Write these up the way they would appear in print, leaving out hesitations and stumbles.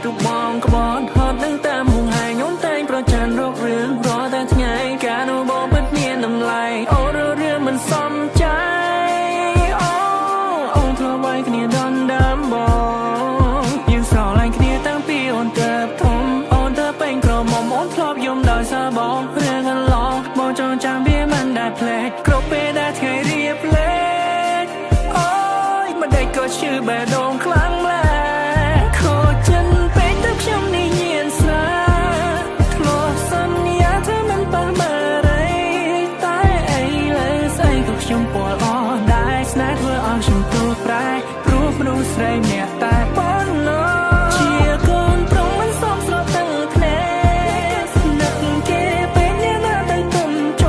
ทุกมองกบอนฮอดนั่งตามหงหายโยนแต่งประจันโรคเรื่องรอแต่ไงการเอาบอกเปิดเนียนน้ำลายโอ้เรื่องมันซ้ำใจโอ้เธอไว้กันเนี่ยดอนดำบอกยังสาวไล่กันเนี่ยตั้งปีอ่อนเติบทมอ่อนเธอเป็นกระหม่อมอ่อนพลอบยมดอยซาบอกเรื่องกันหลอกบอกจองจางเบี้ยมันได้เพลกกรบเปได้ไงเรียบเล็กโอ้ยมาได้ก็ชื่อแบบโด่งครั้งแรกขอจันไปตับช้ำในเย็นสาทลบสัญญาเธอมันปะมาไรตายไอ้เลยใส่กับชมปวดอ่อนได้สนัดเพื่อออกชมตัวปลายรูปรู้ใส่เนี่ยแต่ป้อนน้อเชียร์ก่อนตรงมันซ้อมสลับตั้งเพลงนักเกเป็นเนี่ยน่าได้ตุ่มจ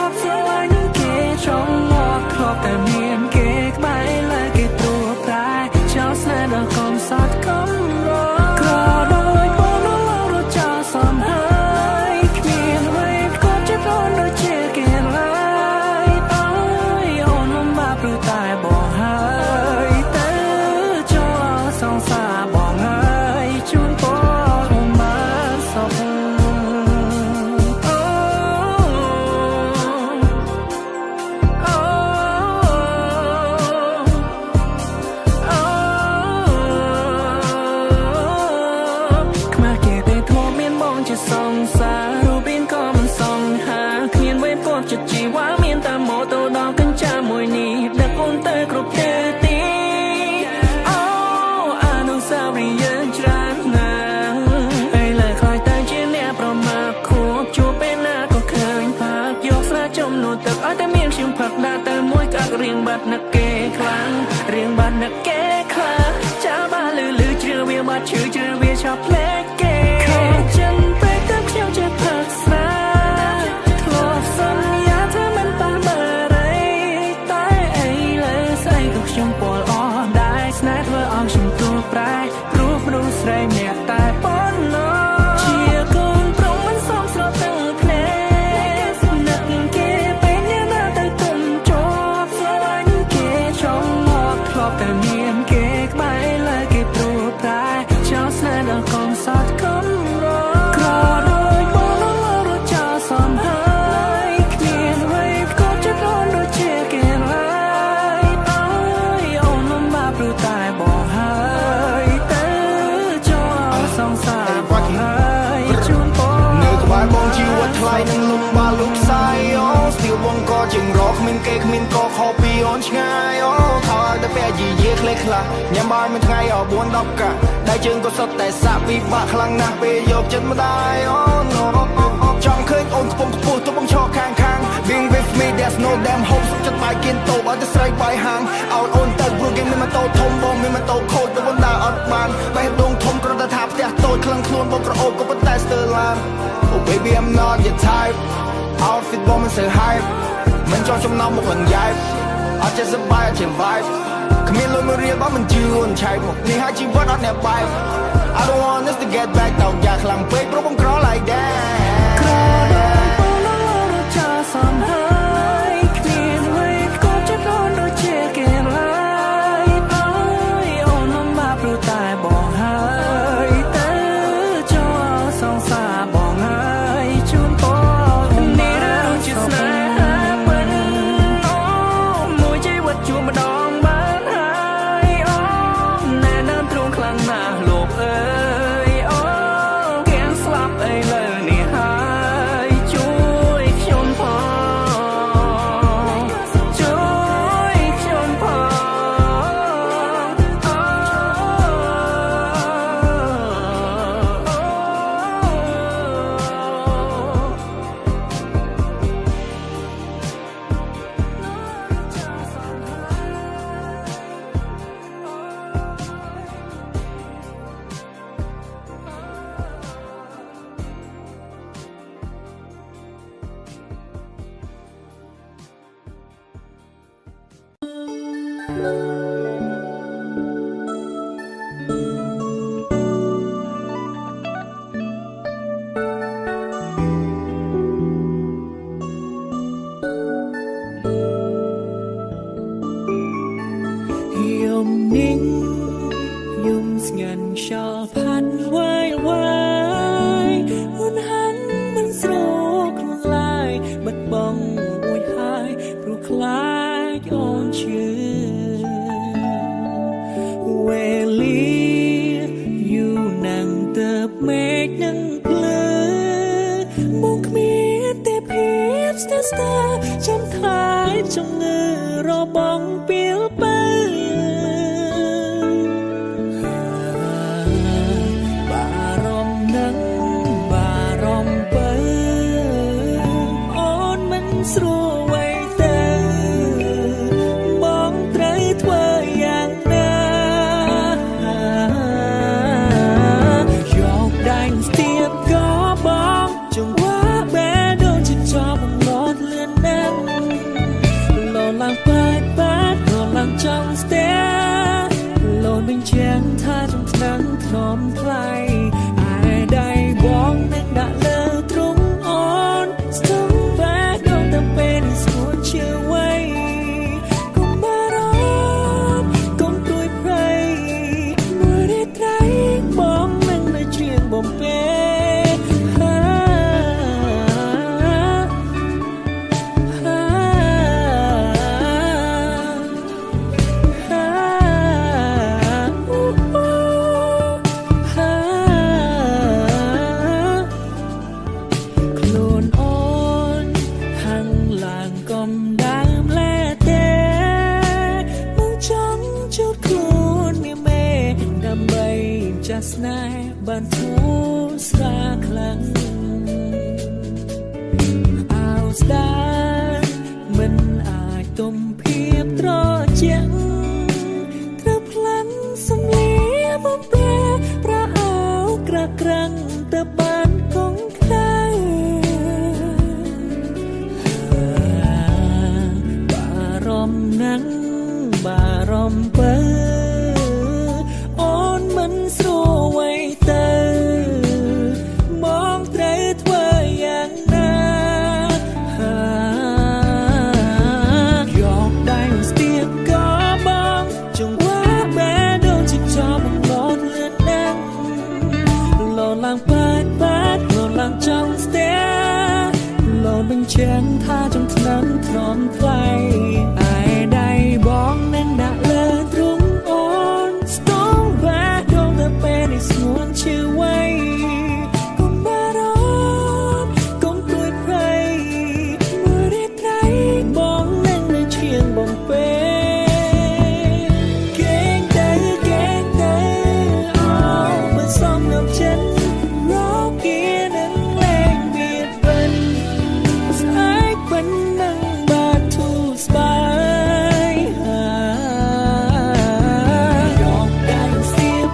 บเสียวันเกช่องงอกครอบแต่เมียนเกกใบและเกตัวปลายเช้าสนัดคอมสัตว์คำร้องกรอโดยป้อนน้องเราจะซ้ำหายเมียนไว้ก็จะโดนโดยเจเกลายตายอ่อนลมบาปรู้ตายบ่หายแต่จอสองสาบ่หายจุนปอมาสอบจะส่องสารูปเป็นก็มันส่องหาเขียนไว้พบจะจีว่าเมียนตามโมโตดอกกันจามวยนี้ดักอุ่นเตยกรุบเตตีโอ้อนุสาวรีย์ยืนจรันนางไอ้เลยคอยตั้งเชียร์เนี่ยประมาทขวบจูบเป็นหน้าก็เคยพักยกสระจมโนตึกอ้อยแต่เมียนชิมผักดาแต่มวยกักเรียงบัดนักเกคลังเรียงบัดนักเกคลังจ้าบ้าลือเจือเวียบัดชื่อเจือเวียชอบเพลงเกขอจันไปตักเชี่ยวจะพักษาทลบสัญญาเธอมันปะมาไรตายไอ้เลยใส่กับชมปวดอ่อนได้สนัดเพื่อออกชมตัวปลายรูปรู้ใส่เนี่ยแต่ป้อนน้อเชียร์ก่อนตรงมันซ้อมสลับตั้งเพลงนักเกเป็นเนี่ยน่าได้ตุ่มจบเสียวันเกช่องงอกครอบแต่เมียนเกกใบและเกตัวปลายเช้าสนัดคงสัตว์คำร้องกรอโดยป้อนน้องเราจะซ้ำหายเขียนไว้ก็จะโดนโดยเจเกลายตายอ่อนลมบาปรู้ตายบ่หายแต่จอสองสาบ่หายจุนปอเนื้อกบาลบองชีวิตไทยนั่งลมบาลุกสายอ๋อสติลวงก็จึงรอกมินเกกมินก็ขอปีอ่อนง่ายอ๋อเขาแต่แปรยีเยี่ยคเล็กละยามบ่ายมันไงอ๋อบวนดอกกะได้จึงก็สดแต่สาปีบะคลังนะไปยกจนมาได้อ๋อโนจังเคยโอนกระปงกระปูตัวบังชอข้าง Being with me there's no damn hope จะตายกินโตเอาแต่ใส่ไปห่างเอาโอนเติร์ดรูกินไม่มาโตทมบงไม่มาโตโคตรแต่วันดาอัดมันไปดงทมกระดาษเตียโตคลังคลวนบงกระโอบก็เป็นแต่สเตอร์ลาน Oh baby I'm not your type Outfit บงมันเสือ hype มันจอจำนำบุกหลังใหญ่อาจจะสบายอาจจะ vibe ขมิ้นลอยมาเรียนบ้ามันจืดใช่หมดนี่ให้ชีวิตอัดแนบไป I don't want us to get back ตอกอยากหลังเป๊กเพราะผมครอ like that ครอโดยป้อนน้องเราจะซ้ำหายเขียนไว้ก็จะโดนโดยเจเกลายตายอ่อนลมบาปรู้ตายบ่หายแต่จอสองสาบ่หายจุนปอนี่เราจะสนาเป็นอ๋อมวยใจวัดจูมาดองบ้านหายอ๋อแน่นอนตรงคลังหน้าโลกเอ้ยอ๋อแกงสลับไอ้เลยนี่หายช่วยชมพอช่วยชมพอยมนิ่งยม ស្ងាត់ខ្យល់ផាត់វាយវាយហ៊ុនហាន់មិនស្រោខ្លួនឡាយបាត់បង់មួយហើយព្រោះខ្លាចអូនឈឺវេលាយូរណាស់ទៅមេឃនឹងភ្លឺមកគ្មានទេភាពស្ទើរស្ទើរចាំថែជំងឺរបងពេលបើស្រួលໄວទៅបងត្រូវធ្វើយ៉ាងណាយកដៃស្ទាបក៏បងចង្វាក់បែរដូចជាចប់បំណត់លឿនណាស់លោឡើងបែកលោឡើងចង់ស្ទែលោមិនជាងថាចំឆ្នាំងធ្នមថ្លៃឯដៃបងនឹងដាក់លើទ្រង់អូនស្ទង់ពេលស្រួលជឿໄວកុំបារម្ភកុំព្រួយព្រៃមួយរាត្រីបងនឹងនៅជ្រៀងបំពេស្នេហ៍បានធូរស្រាលខ្លាំងអោស្ដាយមិនអាចទំភាពត្រជាក់ត្រូវផ្លាន់សំលៀបំពេប្រអោក្រាក្រាំងទៅបានកងខ្ដៅបារម្ភណាស់បារម្ភបើអូនមិនស្រួលໄວទៅបងត្រូវធ្វើយ៉ាងណាយកដៃស្ទាបក៏បងចង្វាក់បែរដូចជាចប់បំណត់លឿនណាស់លោឡើងបែកលោឡើងចង់ស្ទែលោបញ្ជាក់ថាចំឆ្នាំងធ្នមថ្លៃឯដៃបងនឹងដាក់លើទ្រង់អូនស្ទង់ពេលស្ងួនឈឺໄວកុំបារម្ភកុំព្រួយព្រៃមួយរាត្រីបងនឹងនៅឈៀងបំពេកេងទៅអូមិនសមនឹងចិត្តរកគៀនឹងលែងបៀតបិទស្អែកបិណ្ឌនឹងបាទធូរស្បើយយកដៃស្ទាប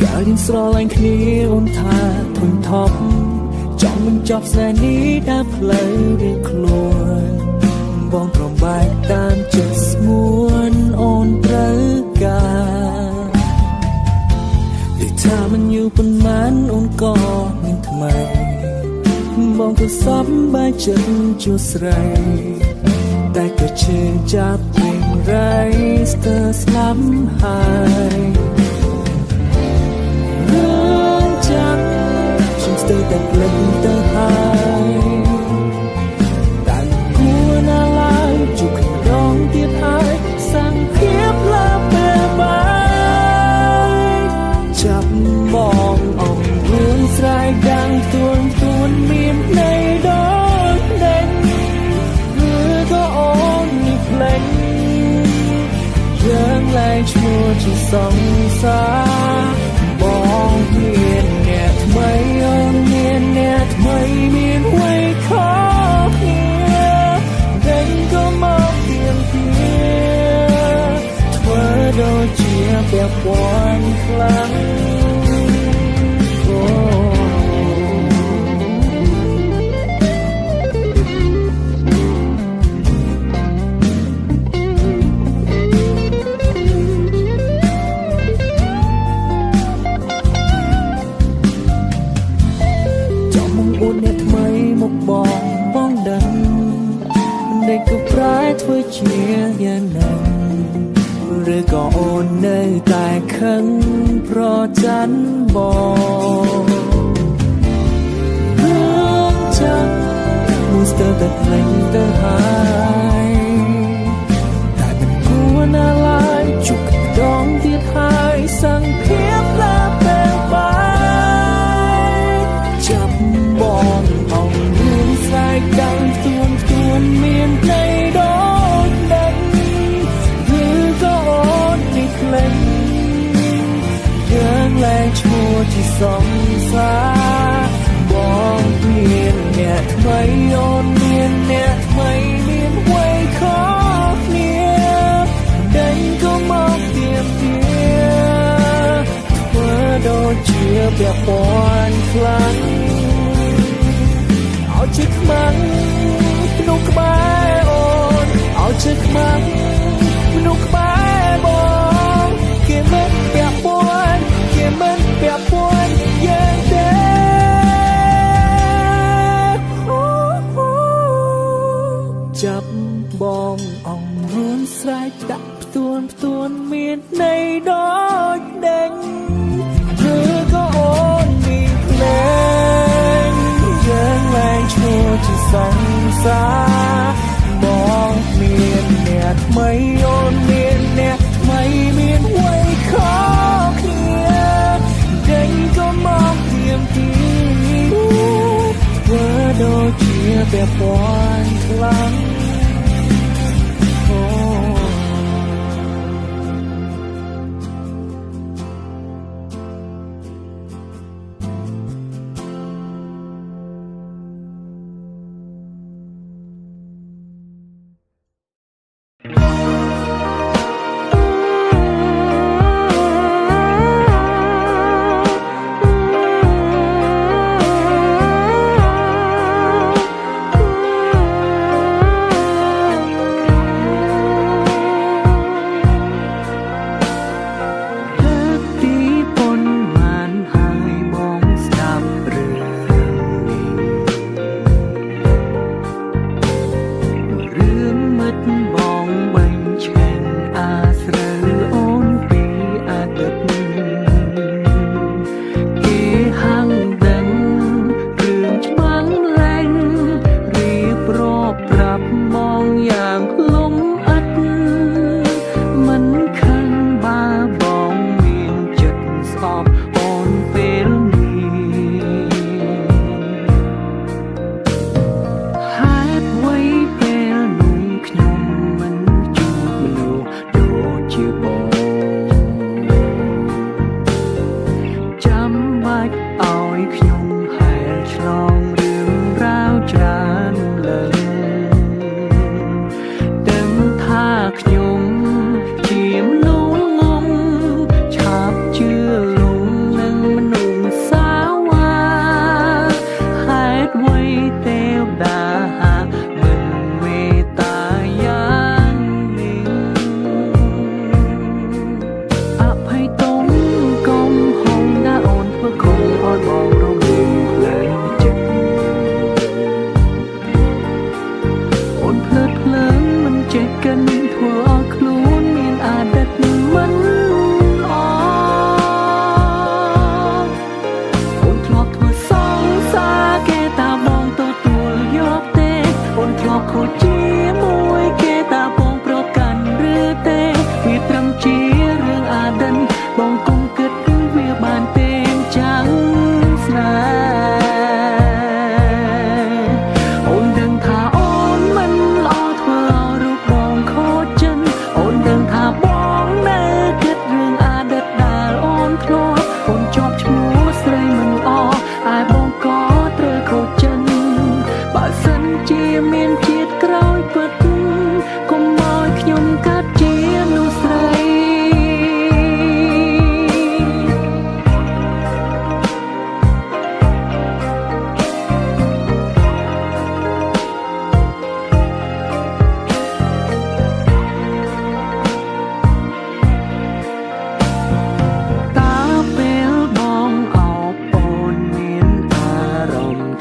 កាលយើងស្រឡាញ់គ្នាអូនថាធុញថប់ចង់បញ្ចប់ស្នេហ៍នេះដល់ផ្លូវរៀងខ្លួនបងប្របែកតាមចិត្តស្ងួនអូនត្រូវការទីថាមិនយូរប៉ុន្មានអូនក៏មានថ្មីបងក៏សប្បាយចិត្តជួស្រីតែក៏ឈឺចាប់ពេញរៃស្ទើរស្លាប់ហើយរឿងចាំខ្ញុំស្ទើរតែភ្លេចទៅហើយ អូនអ្នកថ្មីមកបងដឹងមិនដេកក៏ប្រែធ្វើជាយ៉ាងណាឬក៏អូននៅតែខឹងប្រច័ណ្ឌបងរឿងចឹងមួយស្ទើរតែភ្លេចទៅហើយតែមិនគួរណាឡើយជុកដងទៀតហើយសង្ឃាផ្លាពេលបាយចាប់បងអងរឿងស្រែកดังទួនមានន័យដូចដឹងឬក៏អូននេះក្លែងយើងលែងឈ្មោះជាសង្សារបងមានអ្នកថ្មីអូនមានអ្នកថ្មីមានអ្វីខុសគ្នាដេញក៏មកទៀមទាធ្វើដូចជាពាក់ព័ន្ធខ្លាំងឲ្យជិះខ្មាំងមនុស្សក្បែរអូនឲ្យជិះខ្មាំងមនុស្សក្បែរបងគេមិនពាក់ព័ន្ធគេមិនពាក់ព័ន្ធយ៉ាងទេចាប់បងអងរួនស្រែកដាក់ផ្ទួនមានន័យដូចដេញឬក៏អូនមានភ្លេងយើងលែងឈ្មោះជាសង្សារបងមានអ្នកថ្មីអូនមានអ្នកថ្មីមានអ្វីខុសគ្នាដេញក៏មកទៀមទីធ្វើដូចជាពាក់ព័ន្ធខ្លាំង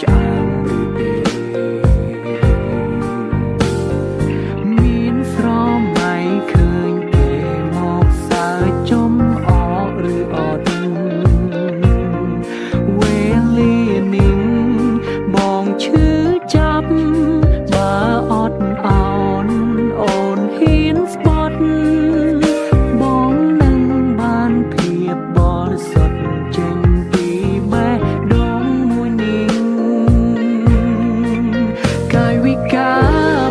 ចា បើអត់អោនអូនហ៊ានស្បត់បងនឹងបានភាពបរិសុទ្ធចេញពីបេះដូងមួយនេះកាយវិការ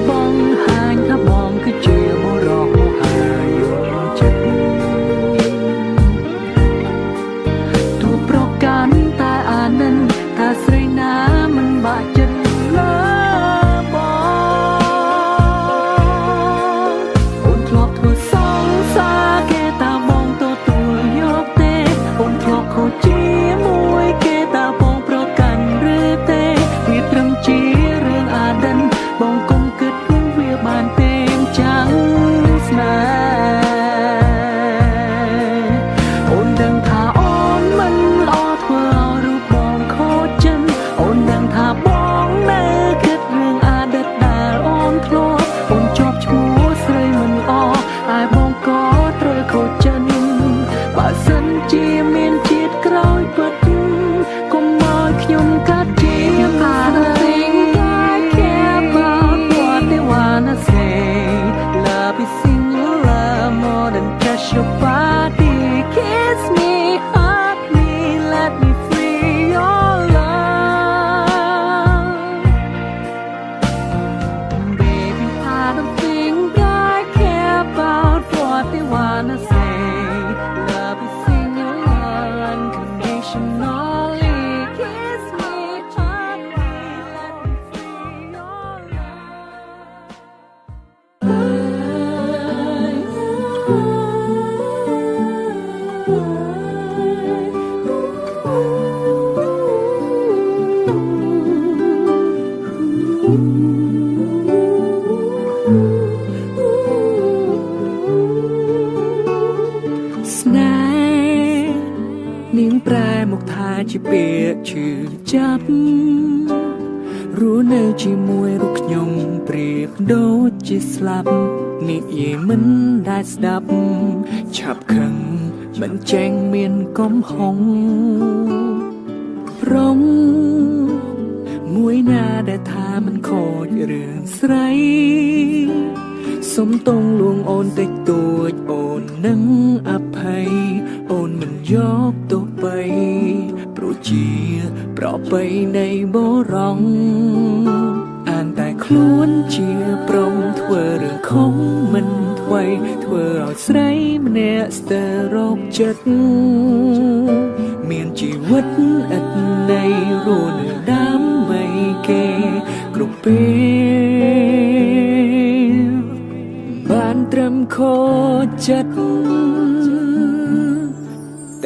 បងហាញថាបងគឺជាបុរសហាយចិត្តទូប្រកាន់តែអានិនថាស្រីណាមិនបាក់ចិត្តលើបងអូនធ្លាប់ធ្វើសង្សារគេតាបងទទួលយកទេអូនធ្លាប់ខូចជាមួយគេតាបងប្រកាន់ឬទេវាត្រឹមជារឿងអាដិនបងកុំគិតវាបានទេចាំងស្នេហ៍អូនដឹងថាអូនមិនល្អធ្វើឲ្យរូបបងខូចចិត្តអូនដឹងថាបងនៅគិតរឿងអាដិតដែលអូនធ្លាប់អូនជាប់ឈ្មោះស្រីមិនល្អហើយបងក៏ត្រូវខូចចិត្តបើសិនជាមានជាតិក្រោយពិតកុំឲ្យខ្ញុំកាត់ជា I don't think I care about what they wanna say love is singular more than just your body kiss me hug me let me free your love baby I don't think I care about what they wanna say love is singular unconditionally kiss me hug me let me free your love ស្នេហ៍នាងប្រែមកថាជាពាក្យឈឺចាប់រស់នៅជាមួយរូបខ្ញុំប្រៀបដូចជាស្លាប់និយាយមិនដែលស្ដាប់ឆាប់ខឹងមិនចេញមានកំហុងរងមួយណាដែលថាមិនខូចរឿងស្រីសុំតងលួងអូនតិចតួចអូននឹងអភ័យអូនមិនយកទោសបីព្រោះជាប្រពៃនៃបុរងអានតែខ្លួនជាព្រមធ្វើរឿងខុសមិនថ្មីធ្វើឲ្យស្រីម្នាក់ស្ទើររោគចិត្តមានជីវិតឥតន័យរស់នៅដើម្បីគេគ្រប់ពេលបានត្រឹមខូចចិត្ត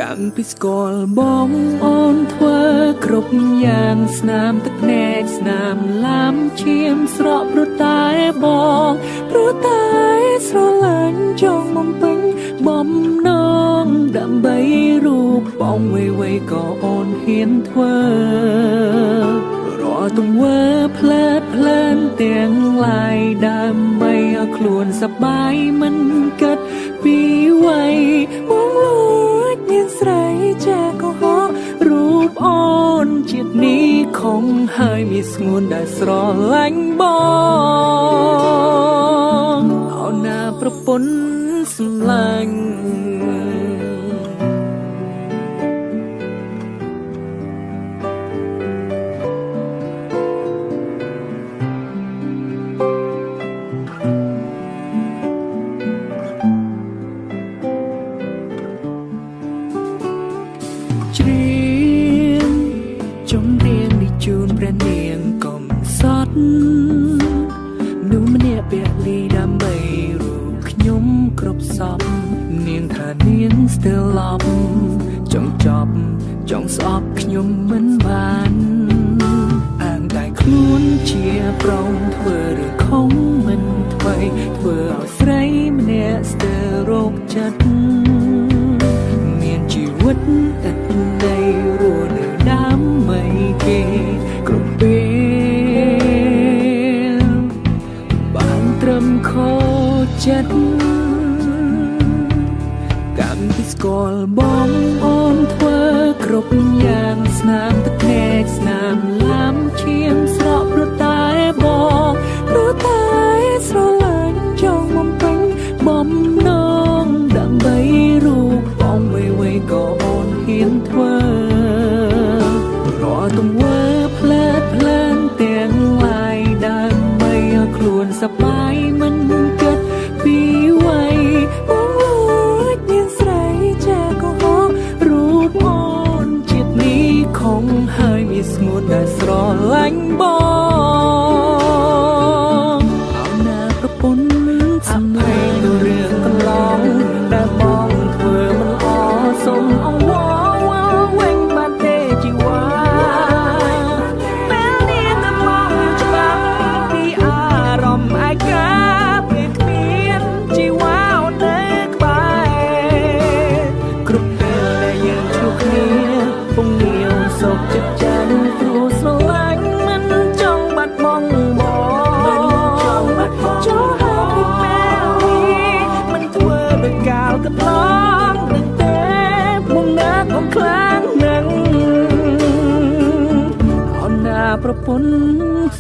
តាំងពីស្គាល់បងអូនធ្វើគ្រប់យ៉ាងស្នាមទឹកភ្នែកស្នាមឡាំឈាមស្រក់ព្រោះតែបងព្រោះតែស្រឡាញ់ចង់បំពេញបំណងដើម្បីរូបបងវេវេក៏អូនហ៊ានធ្វើរាល់ទង្វើផ្លែតផ្លែនទាំងឡាយដើម្បីឲ្យខ្លួនសប្បាយមិនគិតពីវ័យបងលួចមានស្រីចាកុហករូបអូនជាតិនេះខំហើយមានស្ងួនដែលស្រឡាញ់បងអោណាប្រពន្ធសម្លាញ់ច្រៀងចំរៀងនេះជូនព្រះនាងកុំសត់មនុស្សម្នាក់ពលីដើម្បីរូបខ្ញុំគ្រប់សពនាងថានាងស្ទើរឡប់ចង់ចប់ចង់ស្អប់ខ្ញុំមិនបានអាងតែខ្លួនជាប្រងធ្វើរឿងខំមិនថ្មីធ្វើឲ្យស្រីម្នាក់ស្ទើររោគចិត្តមានជីវិតឥតន័យរស់នៅដើម្បីគេគ្រប់ពេលបានត្រឹមខូចចិត្តកាន់ពីស្គាល់បងអូនធ្វើគ្រប់យ៉ាងស្នាមទឹកភ្នែកស្នាមឡាំឈាមស្រក់ព្រោះតែបង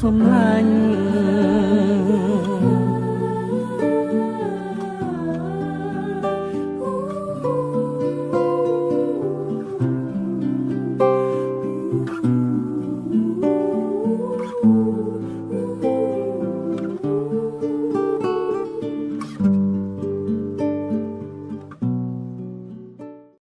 សំឡាញ់